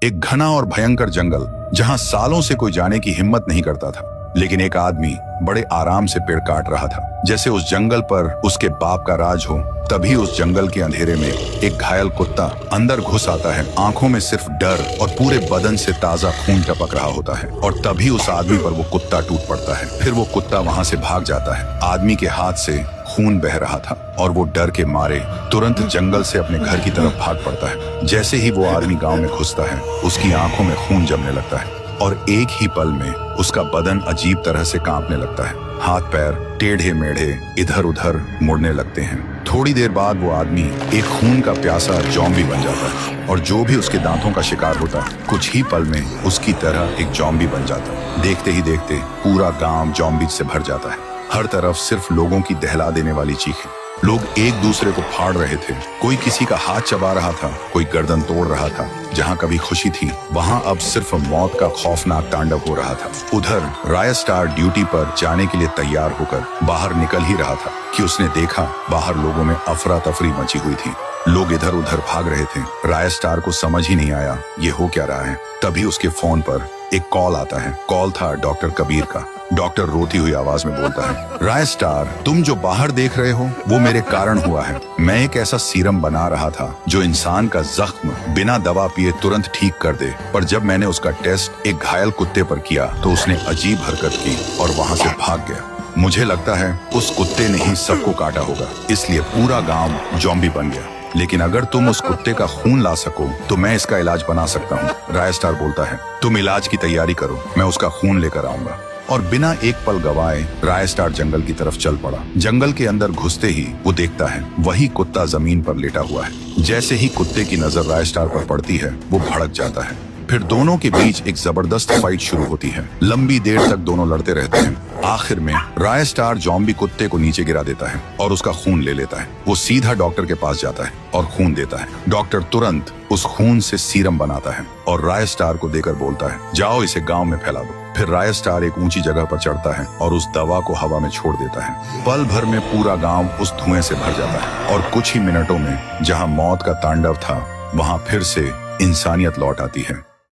एक घना और भयंकर जंगल जहां सालों से कोई जाने की हिम्मत नहीं करता था। लेकिन एक आदमी बड़े आराम से पेड़ काट रहा था, जैसे उस जंगल पर उसके बाप का राज हो। तभी उस जंगल के अंधेरे में एक घायल कुत्ता अंदर घुस आता है। आंखों में सिर्फ डर और पूरे बदन से ताजा खून टपक रहा होता है। और तभी उस आदमी पर वो कुत्ता टूट पड़ता है। फिर वो कुत्ता वहां से भाग जाता है। आदमी के हाथ से खून बह रहा था और वो डर के मारे तुरंत जंगल से अपने घर की तरफ भाग पड़ता है। जैसे ही वो आदमी गांव में घुसता है, उसकी आंखों में खून जमने लगता है और एक ही पल में उसका बदन अजीब तरह से कांपने लगता है। हाथ पैर टेढ़े मेढ़े इधर उधर मुड़ने लगते हैं। थोड़ी देर बाद वो आदमी एक खून का प्यासा जॉम्बी बन जाता है और जो भी उसके दांतों का शिकार होता कुछ ही पल में उसकी तरह एक जॉम्बी बन जाता। देखते ही देखते पूरा गांव जॉम्बी से भर जाता है। हर तरफ सिर्फ लोगों की दहला देने वाली चीखें। लोग एक दूसरे को फाड़ रहे थे। कोई किसी का हाथ चबा रहा था, कोई गर्दन तोड़ रहा था। जहां कभी खुशी थी, वहां अब सिर्फ मौत का खौफनाक तांडव हो रहा था। उधर रायस्टार ड्यूटी पर जाने के लिए तैयार होकर बाहर निकल ही रहा था कि उसने देखा बाहर लोगों में अफरा तफरी मची हुई थी। लोग इधर उधर भाग रहे थे। रायस्टार को समझ ही नहीं आया ये हो क्या रहा है। तभी उसके फोन पर एक कॉल आता है। कॉल था डॉक्टर कबीर का। डॉक्टर रोती हुई आवाज में बोलता है, रायस्टार, तुम जो बाहर देख रहे हो वो मेरे कारण हुआ है। मैं एक ऐसा सीरम बना रहा था जो इंसान का जख्म बिना दवा पिए तुरंत ठीक कर दे। पर जब मैंने उसका टेस्ट एक घायल कुत्ते पर किया तो उसने अजीब हरकत की और वहां से भाग गया। मुझे लगता है उस कुत्ते ने ही सबको काटा होगा, इसलिए पूरा गांव जॉम्बी बन गया। लेकिन अगर तुम उस कुत्ते का खून ला सको तो मैं इसका इलाज बना सकता हूँ। रायस्टार बोलता है, तुम इलाज की तैयारी करो, मैं उसका खून लेकर आऊंगा। और बिना एक पल गवाए रायस्टार जंगल की तरफ चल पड़ा। जंगल के अंदर घुसते ही वो देखता है वही कुत्ता जमीन पर लेटा हुआ है। जैसे ही कुत्ते की नजर रायस्टार पर पड़ती है वो भड़क जाता है। फिर दोनों के बीच एक जबरदस्त फाइट शुरू होती है। लंबी देर तक दोनों लड़ते रहते हैं। आखिर में रायस्टार जॉम्बी कुत्ते को नीचे गिरा देता है और उसका खून ले लेता है। वो सीधा डॉक्टर के पास जाता है और खून देता है। डॉक्टर तुरंत उस खून से सीरम बनाता है और रायस्टार को देकर बोलता है, जाओ इसे गांव में फैला दो। फिर रायस्टार एक ऊंची जगह पर चढ़ता है और उस दवा को हवा में छोड़ देता है। पल भर में पूरा गांव उस धुएं से भर जाता है और कुछ ही मिनटों में जहां मौत का तांडव था वहां फिर से इंसानियत लौट आती है।